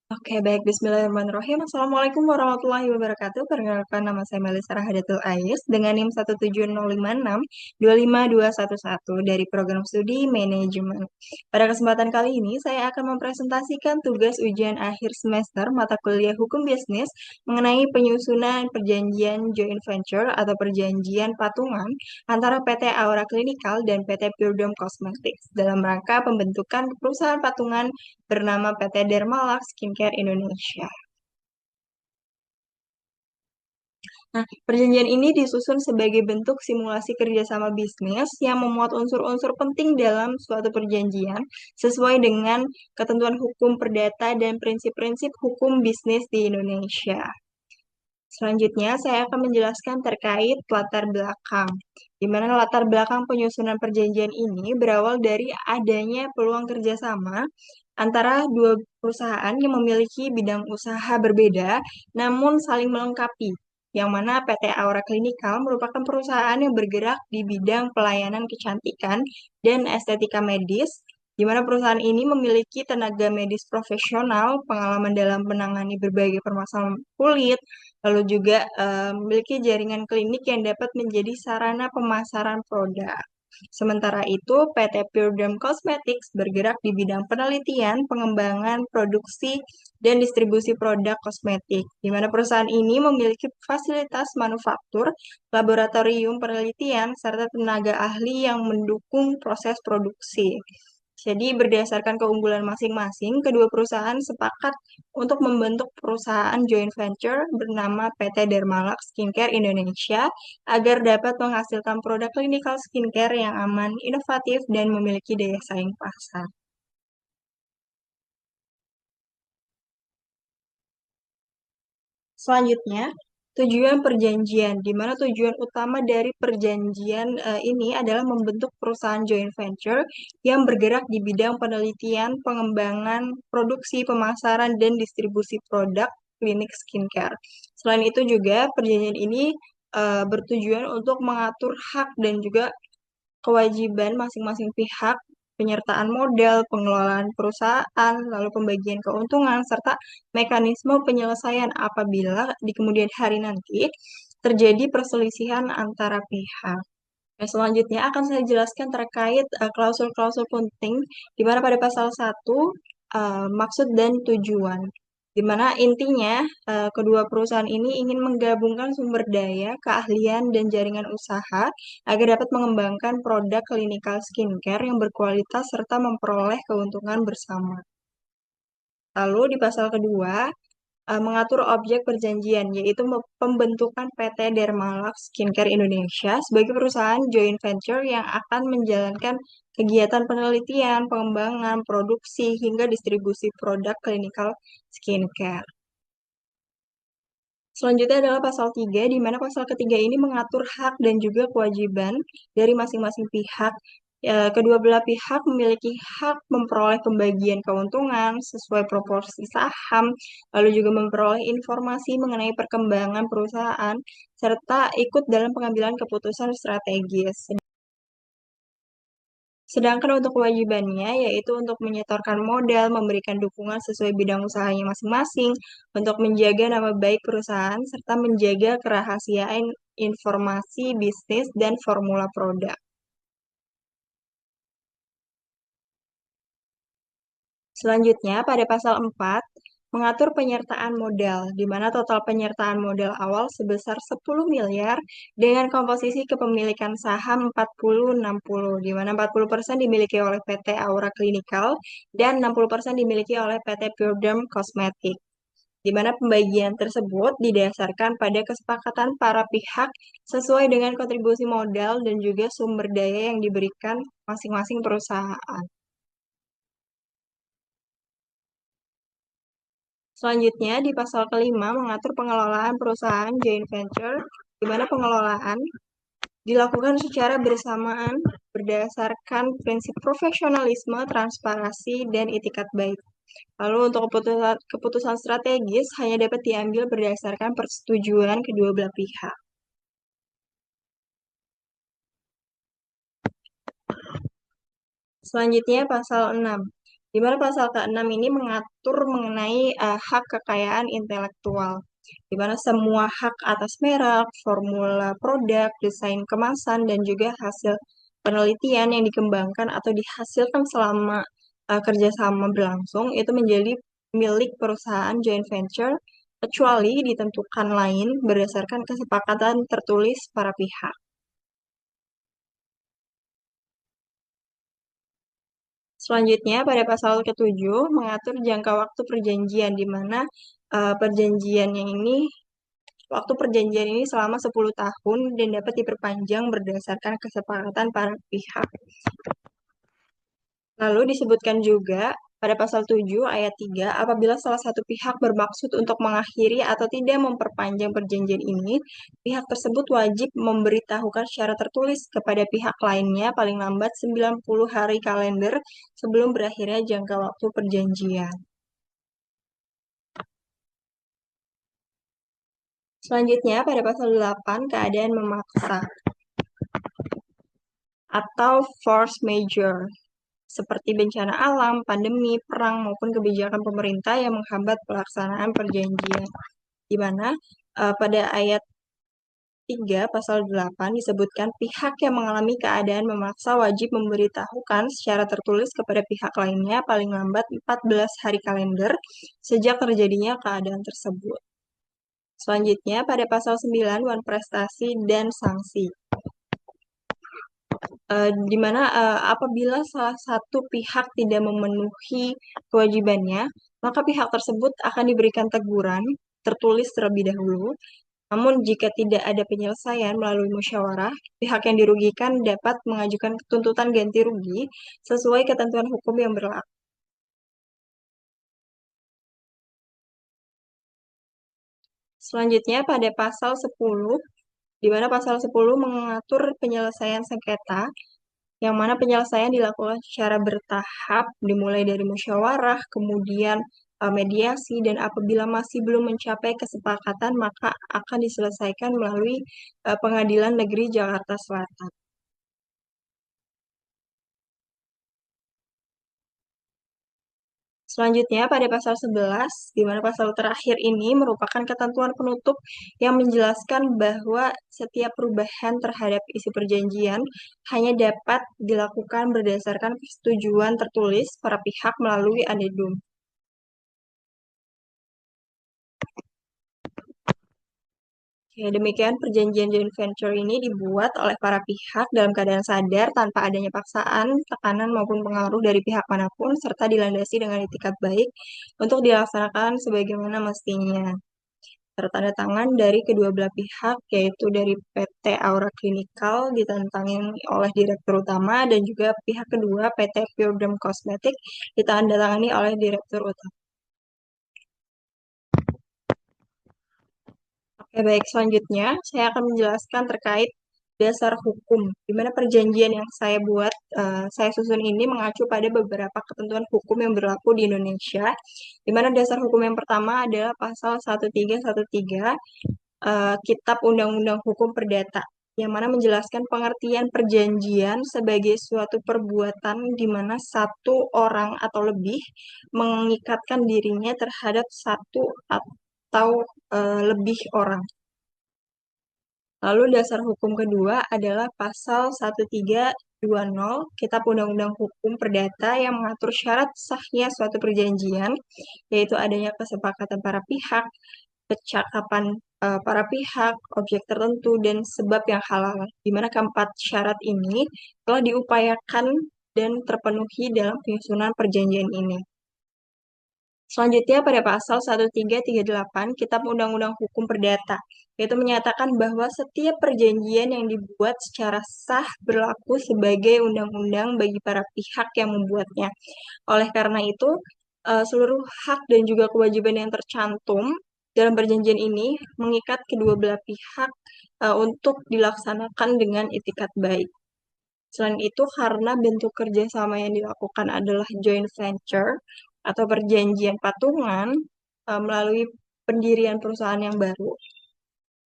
Oke, baik. Bismillahirrahmanirrahim. Assalamualaikum warahmatullahi wabarakatuh. Perkenalkan, nama saya Melisa Rahadatul Ais dengan NIM 17056 25211 dari program studi manajemen. Pada kesempatan kali ini, saya akan mempresentasikan tugas ujian akhir semester mata kuliah hukum bisnis mengenai penyusunan perjanjian joint venture atau perjanjian patungan antara PT Aura Clinical dan PT Puredom Cosmetics dalam rangka pembentukan perusahaan patungan bernama PT Dermalux Skincare Indonesia. Nah, perjanjian ini disusun sebagai bentuk simulasi kerjasama bisnis yang memuat unsur-unsur penting dalam suatu perjanjian sesuai dengan ketentuan hukum perdata dan prinsip-prinsip hukum bisnis di Indonesia. Selanjutnya, saya akan menjelaskan terkait latar belakang, di mana latar belakang penyusunan perjanjian ini berawal dari adanya peluang kerjasama antara dua perusahaan yang memiliki bidang usaha berbeda, namun saling melengkapi, yang mana PT Aura Clinical merupakan perusahaan yang bergerak di bidang pelayanan kecantikan dan estetika medis, di mana perusahaan ini memiliki tenaga medis profesional, pengalaman dalam menangani berbagai permasalahan kulit, lalu juga memiliki jaringan klinik yang dapat menjadi sarana pemasaran produk. Sementara itu, PT Puredom Cosmetics bergerak di bidang penelitian, pengembangan, produksi, dan distribusi produk kosmetik, di mana perusahaan ini memiliki fasilitas manufaktur, laboratorium penelitian, serta tenaga ahli yang mendukung proses produksi. Jadi berdasarkan keunggulan masing-masing, kedua perusahaan sepakat untuk membentuk perusahaan joint venture bernama PT Dermalux Skincare Indonesia agar dapat menghasilkan produk klinikal skincare yang aman, inovatif, dan memiliki daya saing pasar. Selanjutnya, tujuan perjanjian, di mana tujuan utama dari perjanjian ini adalah membentuk perusahaan joint venture yang bergerak di bidang penelitian, pengembangan, produksi, pemasaran, dan distribusi produk klinik skincare. Selain itu juga, perjanjian ini bertujuan untuk mengatur hak dan juga kewajiban masing-masing pihak, penyertaan modal, pengelolaan perusahaan, lalu pembagian keuntungan, serta mekanisme penyelesaian apabila di kemudian hari nanti terjadi perselisihan antara pihak. Nah, selanjutnya akan saya jelaskan terkait klausul-klausul penting, di mana pada pasal 1 maksud dan tujuan. Di mana intinya kedua perusahaan ini ingin menggabungkan sumber daya, keahlian, dan jaringan usaha agar dapat mengembangkan produk klinikal skincare yang berkualitas serta memperoleh keuntungan bersama. Lalu di pasal kedua, mengatur objek perjanjian, yaitu pembentukan PT Dermalux Skincare Indonesia sebagai perusahaan joint venture yang akan menjalankan kegiatan penelitian, pengembangan, produksi, hingga distribusi produk klinikal skincare. Selanjutnya adalah pasal 3, di mana pasal ketiga ini mengatur hak dan juga kewajiban dari masing-masing pihak. Kedua belah pihak memiliki hak memperoleh pembagian keuntungan sesuai proporsi saham, lalu juga memperoleh informasi mengenai perkembangan perusahaan, serta ikut dalam pengambilan keputusan strategis. Sedangkan untuk kewajibannya, yaitu untuk menyetorkan modal, memberikan dukungan sesuai bidang usahanya masing-masing, untuk menjaga nama baik perusahaan, serta menjaga kerahasiaan informasi bisnis dan formula produk. Selanjutnya, pada pasal 4, mengatur penyertaan modal, di mana total penyertaan modal awal sebesar 10 miliar dengan komposisi kepemilikan saham 40-60, di mana 40% dimiliki oleh PT Aura Clinical dan 60% dimiliki oleh PT Puredom Cosmetic, di mana pembagian tersebut didasarkan pada kesepakatan para pihak sesuai dengan kontribusi modal dan juga sumber daya yang diberikan masing-masing perusahaan. Selanjutnya, di pasal kelima mengatur pengelolaan perusahaan joint venture, di mana pengelolaan dilakukan secara bersamaan berdasarkan prinsip profesionalisme, transparansi, dan itikat baik. Lalu untuk keputusan strategis hanya dapat diambil berdasarkan persetujuan kedua belah pihak. Selanjutnya pasal 6, Di mana pasal ke-6 ini mengatur mengenai hak kekayaan intelektual, di mana semua hak atas merek, formula produk, desain kemasan, dan juga hasil penelitian yang dikembangkan atau dihasilkan selama kerjasama berlangsung itu menjadi milik perusahaan joint venture kecuali ditentukan lain berdasarkan kesepakatan tertulis para pihak. Selanjutnya, pada pasal ke-7 mengatur jangka waktu perjanjian, di mana perjanjiannya ini, waktu perjanjian ini selama 10 tahun dan dapat diperpanjang berdasarkan kesepakatan para pihak. Lalu disebutkan juga pada pasal 7 ayat 3, apabila salah satu pihak bermaksud untuk mengakhiri atau tidak memperpanjang perjanjian ini, pihak tersebut wajib memberitahukan secara tertulis kepada pihak lainnya paling lambat 90 hari kalender sebelum berakhirnya jangka waktu perjanjian. Selanjutnya pada pasal 8, keadaan memaksa atau force majeure, seperti bencana alam, pandemi, perang, maupun kebijakan pemerintah yang menghambat pelaksanaan perjanjian. Di mana pada ayat 3 pasal 8 disebutkan pihak yang mengalami keadaan memaksa wajib memberitahukan secara tertulis kepada pihak lainnya paling lambat 14 hari kalender sejak terjadinya keadaan tersebut. Selanjutnya pada pasal 9 prestasi dan sanksi. Di mana apabila salah satu pihak tidak memenuhi kewajibannya, maka pihak tersebut akan diberikan teguran tertulis terlebih dahulu. Namun jika tidak ada penyelesaian melalui musyawarah, pihak yang dirugikan dapat mengajukan tuntutan ganti rugi sesuai ketentuan hukum yang berlaku. Selanjutnya pada pasal 10, di mana pasal 10 mengatur penyelesaian sengketa, yang mana penyelesaian dilakukan secara bertahap, dimulai dari musyawarah, kemudian mediasi, dan apabila masih belum mencapai kesepakatan, maka akan diselesaikan melalui Pengadilan Negeri Jakarta Selatan. Selanjutnya, pada pasal 11, di mana pasal terakhir ini merupakan ketentuan penutup yang menjelaskan bahwa setiap perubahan terhadap isi perjanjian hanya dapat dilakukan berdasarkan persetujuan tertulis para pihak melalui adendum. Ya, demikian perjanjian joint venture ini dibuat oleh para pihak dalam keadaan sadar tanpa adanya paksaan, tekanan maupun pengaruh dari pihak manapun serta dilandasi dengan itikat baik untuk dilaksanakan sebagaimana mestinya. Tertanda tangan dari kedua belah pihak yaitu dari PT Aura Clinical ditantangin oleh Direktur Utama dan juga pihak kedua PT Pure Derm Cosmetic ditandatangani oleh Direktur Utama. Oke, baik. Selanjutnya, saya akan menjelaskan terkait dasar hukum, di mana perjanjian yang saya buat, saya susun ini mengacu pada beberapa ketentuan hukum yang berlaku di Indonesia, di mana dasar hukum yang pertama adalah pasal 1313 Kitab Undang-Undang Hukum Perdata, yang mana menjelaskan pengertian perjanjian sebagai suatu perbuatan di mana satu orang atau lebih mengikatkan dirinya terhadap satu atau lebih orang. Lalu dasar hukum kedua adalah pasal 1320 Kitab Undang-Undang Hukum Perdata yang mengatur syarat sahnya suatu perjanjian, yaitu adanya kesepakatan para pihak, kecakapan para pihak, objek tertentu, dan sebab yang halal, di mana keempat syarat ini telah diupayakan dan terpenuhi dalam penyusunan perjanjian ini. Selanjutnya pada pasal 1338 Kitab Undang-Undang Hukum Perdata, yaitu menyatakan bahwa setiap perjanjian yang dibuat secara sah berlaku sebagai undang-undang bagi para pihak yang membuatnya. Oleh karena itu, seluruh hak dan juga kewajiban yang tercantum dalam perjanjian ini mengikat kedua belah pihak untuk dilaksanakan dengan itikat baik. Selain itu, karena bentuk kerjasama yang dilakukan adalah joint venture atau perjanjian patungan melalui pendirian perusahaan yang baru.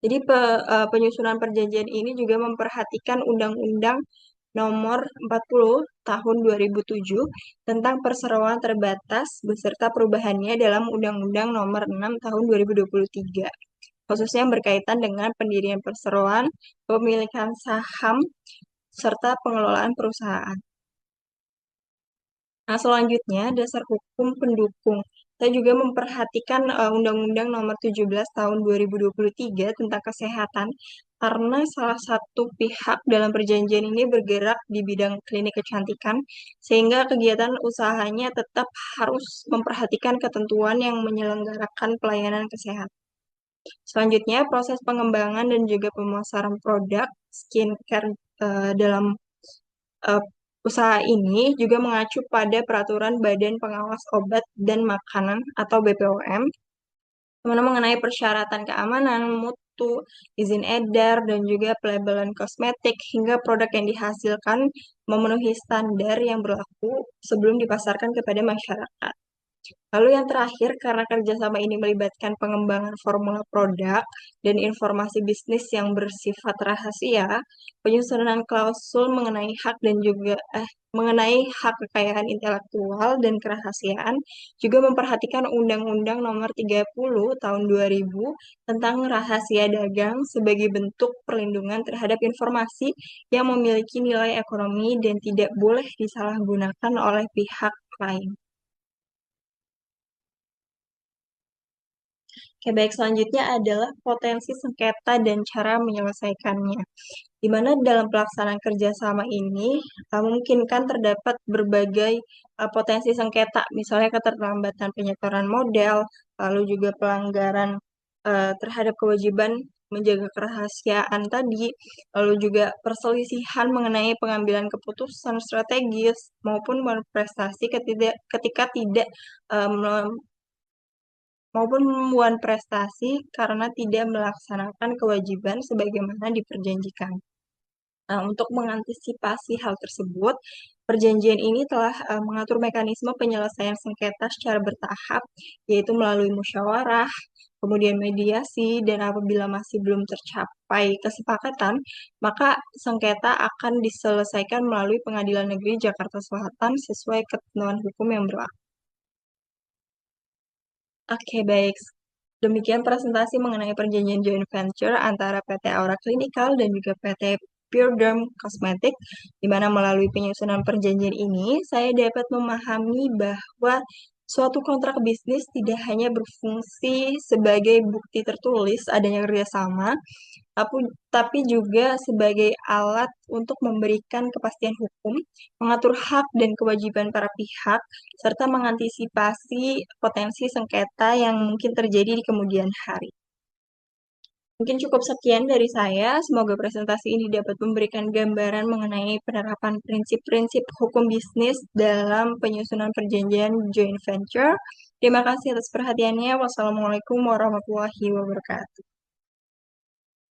Jadi penyusunan perjanjian ini juga memperhatikan undang-undang Nomor 40 Tahun 2007 tentang perseroan terbatas beserta perubahannya dalam Undang-Undang Nomor 6 Tahun 2023, khususnya yang berkaitan dengan pendirian perseroan, pemilikan saham, serta pengelolaan perusahaan. Nah, selanjutnya dasar hukum pendukung. Saya juga memperhatikan Undang-Undang Nomor 17 Tahun 2023 tentang kesehatan karena salah satu pihak dalam perjanjian ini bergerak di bidang klinik kecantikan sehingga kegiatan usahanya tetap harus memperhatikan ketentuan yang menyelenggarakan pelayanan kesehatan. Selanjutnya, proses pengembangan dan juga pemasaran produk skincare dalam eh, usaha ini juga mengacu pada Peraturan Badan Pengawas Obat dan Makanan atau BPOM, mana mengenai persyaratan keamanan, mutu, izin edar, dan juga pelabelan kosmetik hingga produk yang dihasilkan memenuhi standar yang berlaku sebelum dipasarkan kepada masyarakat. Lalu yang terakhir, karena kerjasama ini melibatkan pengembangan formula produk dan informasi bisnis yang bersifat rahasia, penyusunan klausul mengenai hak dan juga mengenai hak kekayaan intelektual dan kerahasiaan juga memperhatikan Undang-Undang Nomor 30 Tahun 2000 tentang rahasia dagang sebagai bentuk perlindungan terhadap informasi yang memiliki nilai ekonomi dan tidak boleh disalahgunakan oleh pihak lain. Oke, baik. Selanjutnya adalah potensi sengketa dan cara menyelesaikannya. Di mana dalam pelaksanaan kerjasama ini memungkinkan terdapat berbagai potensi sengketa, misalnya keterlambatan penyetoran modal, lalu juga pelanggaran terhadap kewajiban menjaga kerahasiaan tadi, lalu juga perselisihan mengenai pengambilan keputusan strategis maupun prestasi ketika tidak eh, maupun membuat prestasi karena tidak melaksanakan kewajiban sebagaimana diperjanjikan. Nah, untuk mengantisipasi hal tersebut, perjanjian ini telah mengatur mekanisme penyelesaian sengketa secara bertahap, yaitu melalui musyawarah, kemudian mediasi, dan apabila masih belum tercapai kesepakatan, maka sengketa akan diselesaikan melalui Pengadilan Negeri Jakarta Selatan sesuai ketentuan hukum yang berlaku. Oke, baik. Demikian presentasi mengenai perjanjian joint venture antara PT Aura Clinical dan juga PT Pure Derm Cosmetic, di mana melalui penyusunan perjanjian ini, saya dapat memahami bahwa suatu kontrak bisnis tidak hanya berfungsi sebagai bukti tertulis adanya kerjasama, tapi juga sebagai alat untuk memberikan kepastian hukum, mengatur hak dan kewajiban para pihak, serta mengantisipasi potensi sengketa yang mungkin terjadi di kemudian hari. Mungkin cukup sekian dari saya. Semoga presentasi ini dapat memberikan gambaran mengenai penerapan prinsip-prinsip hukum bisnis dalam penyusunan perjanjian joint venture. Terima kasih atas perhatiannya. Wassalamualaikum warahmatullahi wabarakatuh.